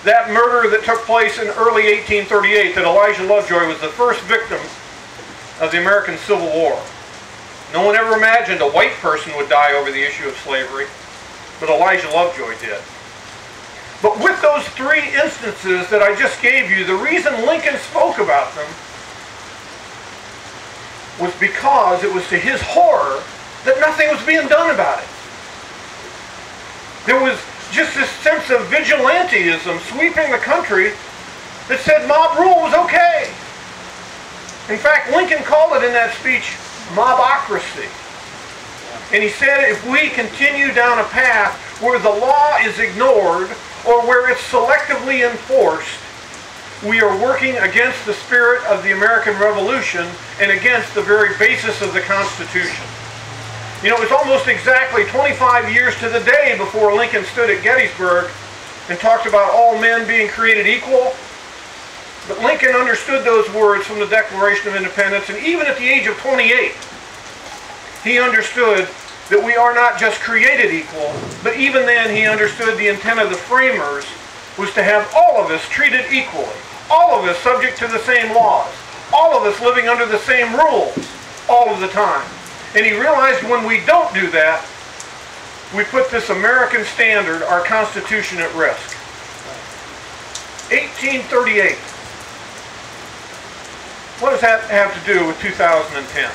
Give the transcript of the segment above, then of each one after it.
that murder that took place in early 1838, that Elijah Lovejoy was the first victim of the American Civil War. No one ever imagined a white person would die over the issue of slavery, but Elijah Lovejoy did. But with those three instances that I just gave you, the reason Lincoln spoke about them was because it was to his horror that nothing was being done about it. There was just this sense of vigilantism sweeping the country that said mob rule was okay. In fact, Lincoln called it in that speech mobocracy. And he said if we continue down a path where the law is ignored or where it's selectively enforced, we are working against the spirit of the American Revolution and against the very basis of the Constitution. You know, it was almost exactly 25 years to the day before Lincoln stood at Gettysburg and talked about all men being created equal. But Lincoln understood those words from the Declaration of Independence, and even at the age of 28, he understood that we are not just created equal, but even then he understood the intent of the framers was to have all of us treated equally, all of us subject to the same laws, all of us living under the same rules all of the time. And he realized when we don't do that, we put this American standard, our Constitution, at risk. 1838. What does that have to do with 2010?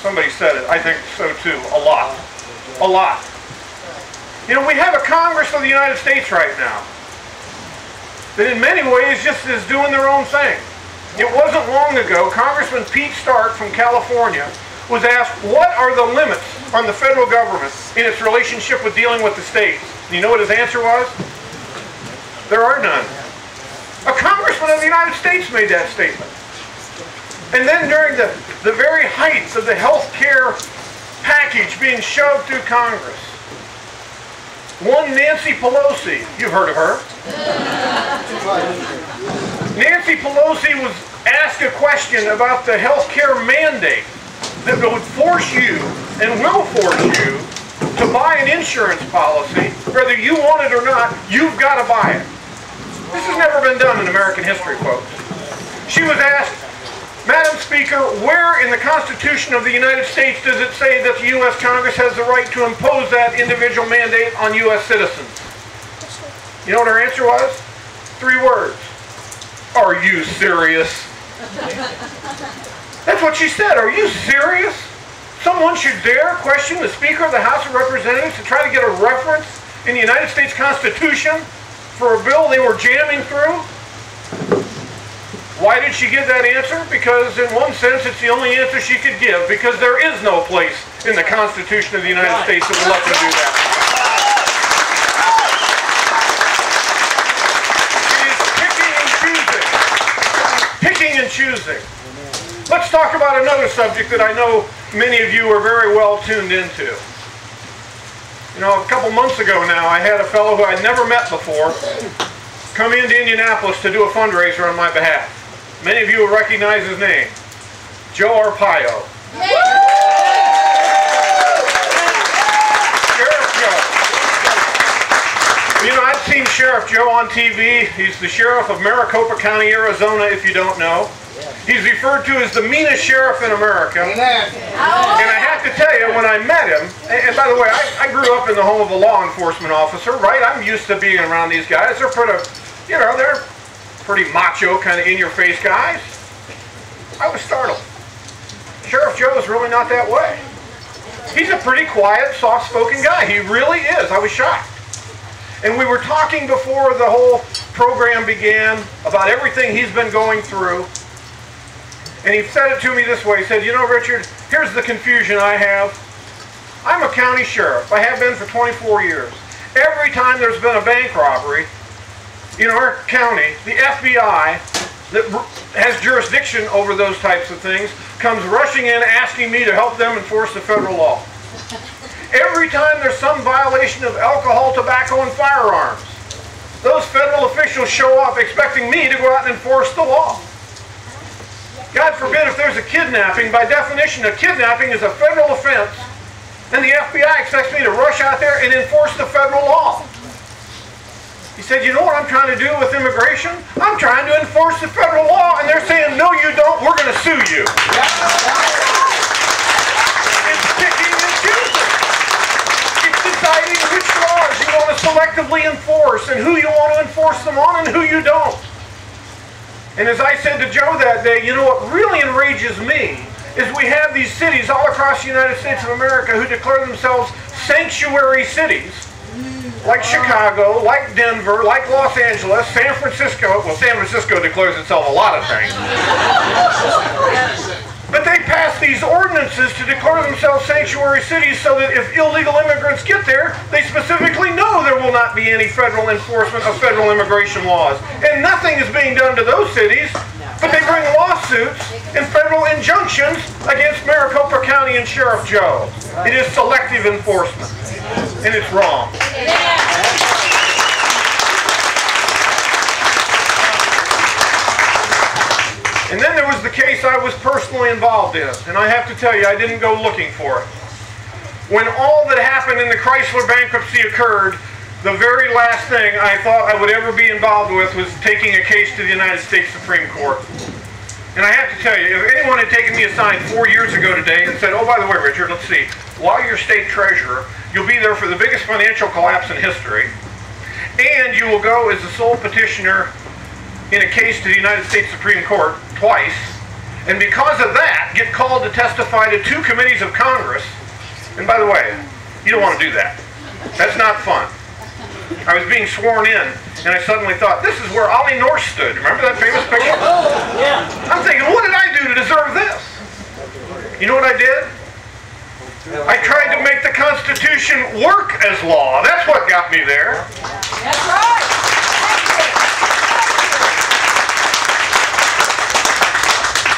Somebody said it. I think so too. A lot. A lot. You know, we have a Congress of the United States right now that in many ways just is doing their own thing. It wasn't long ago, Congressman Pete Stark from California was asked, what are the limits on the federal government in its relationship with dealing with the states? And you know what his answer was? There are none. A congressman of the United States made that statement. And then during the very height of the health care package being shoved through Congress, one Nancy Pelosi, you've heard of her. Nancy Pelosi was asked a question about the health care mandate that would force you and will force you to buy an insurance policy, whether you want it or not, you've got to buy it. This has never been done in American history, folks. She was asked, Madam Speaker, where in the Constitution of the United States does it say that the U.S. Congress has the right to impose that individual mandate on U.S. citizens? You know what her answer was? 3 words. Are you serious? That's what she said. Are you serious? Someone should dare question the Speaker of the House of Representatives to try to get a reference in the United States Constitution for a bill they were jamming through? Why did she give that answer? Because in one sense it's the only answer she could give, because there is no place in the Constitution of the United States that will let them do that. She is picking and choosing. Let's talk about another subject that I know many of you are very well tuned into. You know, a couple months ago now, I had a fellow who I'd never met before come into Indianapolis to do a fundraiser on my behalf. Many of you will recognize his name, Joe Arpaio. Sheriff Joe. You know, I've seen Sheriff Joe on TV. He's the sheriff of Maricopa County, Arizona, if you don't know. He's referred to as the meanest sheriff in America. And I have to tell you, when I met him, and by the way, I grew up in the home of a law enforcement officer, right? I'm used to being around these guys. They're pretty, you know, they're pretty macho, kind of in-your-face guys. I was startled. Sheriff Joe is really not that way. He's a pretty quiet, soft-spoken guy. He really is. I was shocked. And we were talking before the whole program began about everything he's been going through. And he said it to me this way. He said, you know, Richard, here's the confusion I have. I'm a county sheriff. I have been for 24 years. Every time there's been a bank robbery in our county, the FBI, that has jurisdiction over those types of things, comes rushing in asking me to help them enforce the federal law. Every time there's some violation of alcohol, tobacco, and firearms, those federal officials show up expecting me to go out and enforce the law. God forbid if there's a kidnapping. By definition, a kidnapping is a federal offense, and the FBI expects me to rush out there and enforce the federal law. He said, you know what I'm trying to do with immigration? I'm trying to enforce the federal law. And they're saying, no, you don't. We're going to sue you. It's picking and choosing. It's deciding which laws you want to selectively enforce and who you want to enforce them on and who you don't. And as I said to Joe that day, you know what really enrages me is we have these cities all across the United States of America who declare themselves sanctuary cities, like Chicago, like Denver, like Los Angeles, San Francisco. Well, San Francisco declares itself a lot of things. But they pass these ordinances to declare themselves sanctuary cities so that if illegal immigrants get there, they specifically know there will not be any federal enforcement of federal immigration laws. And nothing is being done to those cities, but they bring lawsuits and federal injunctions against Maricopa County and Sheriff Joe. It is selective enforcement, and it's wrong. And then there was the case I was personally involved in, and I have to tell you, I didn't go looking for it. When all that happened in the Chrysler bankruptcy occurred, the very last thing I thought I would ever be involved with was taking a case to the United States Supreme Court. And I have to tell you, if anyone had taken me aside 4 years ago today and said, oh, by the way, Richard, let's see, while you're state treasurer, you'll be there for the biggest financial collapse in history, and you will go as the sole petitioner in a case to the United States Supreme Court twice, and because of that, get called to testify to 2 committees of Congress. And by the way, you don't want to do that. That's not fun. I was being sworn in, and I suddenly thought, this is where Ollie North stood. Remember that famous picture? Yeah. I'm thinking, what did I do to deserve this? You know what I did? I tried to make the Constitution work as law. That's what got me there. That's right.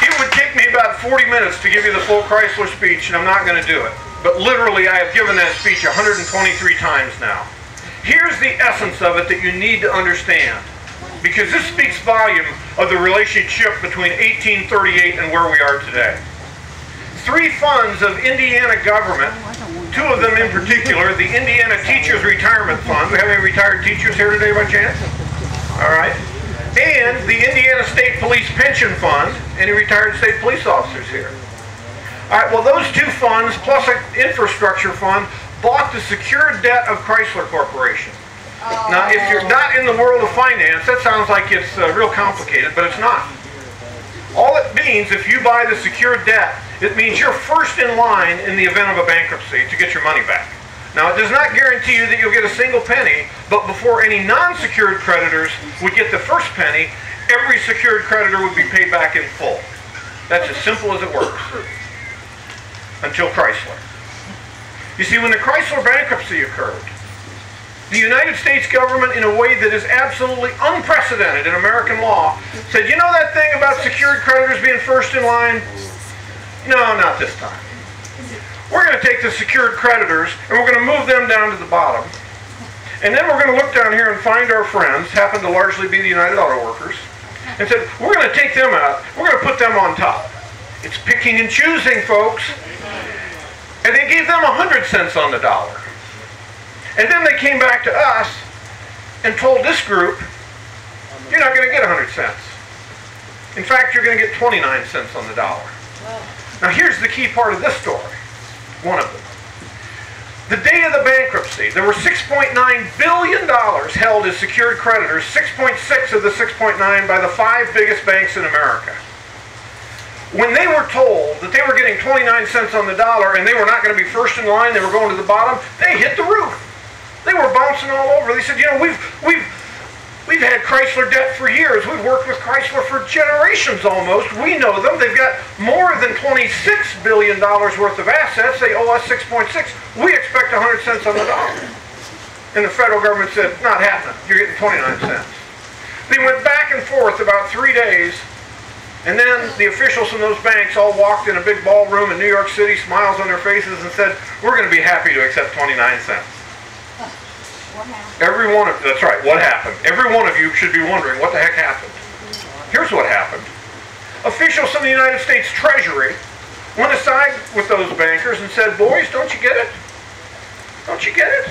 It would take me about 40 minutes to give you the full Chrysler speech, and I'm not going to do it. But literally, I have given that speech 123 times now. Here's the essence of it that you need to understand, because this speaks volume of the relationship between 1838 and where we are today. 3 funds of Indiana government, 2 of them in particular, the Indiana Teachers Retirement Fund. We have any retired teachers here today by chance? All right. And the Indiana State Police Pension Fund. Any retired state police officers here? All right, well, those 2 funds, plus an infrastructure fund, bought the secured debt of Chrysler Corporation. Now, if you're not in the world of finance, that sounds like it's real complicated, but it's not. All it means, if you buy the secured debt, it means you're first in line in the event of a bankruptcy to get your money back. Now, it does not guarantee you that you'll get a single penny, but before any non-secured creditors would get the first penny, every secured creditor would be paid back in full. That's as simple as it works. Until Chrysler. You see, when the Chrysler bankruptcy occurred, the United States government, in a way that is absolutely unprecedented in American law, said, you know that thing about secured creditors being first in line? No, not this time. We're going to take the secured creditors and we're going to move them down to the bottom. And then we're going to look down here and find our friends, happen to largely be the United Auto Workers, and said, we're going to take them out, we're going to put them on top. It's picking and choosing, folks. And they gave them 100 cents on the dollar. And then they came back to us and told this group, you're not going to get 100 cents. In fact, you're going to get 29 cents on the dollar. Now here's the key part of this story. One of them. The day of the bankruptcy, there were $6.9 billion held as secured creditors, 6.6 of the 6.9 by the 5 biggest banks in America. When they were told that they were getting 29 cents on the dollar and they were not going to be first in line, they were going to the bottom, they hit the roof. They were bouncing all over. They said, you know, we've had Chrysler debt for years. We've worked with Chrysler for generations almost. We know them. They've got more than $26 billion worth of assets. They owe us 6.6. We expect 100 cents on the dollar. And the federal government said, not happening. You're getting 29 cents. They went back and forth about 3 days. And then the officials from those banks all walked in a big ballroom in New York City, smiles on their faces, and said, we're going to be happy to accept 29 cents. What happened? Every one of, that's right, what happened? Every one of you should be wondering, what the heck happened? Here's what happened. Officials from the United States Treasury went aside with those bankers and said, boys, don't you get it? Don't you get it?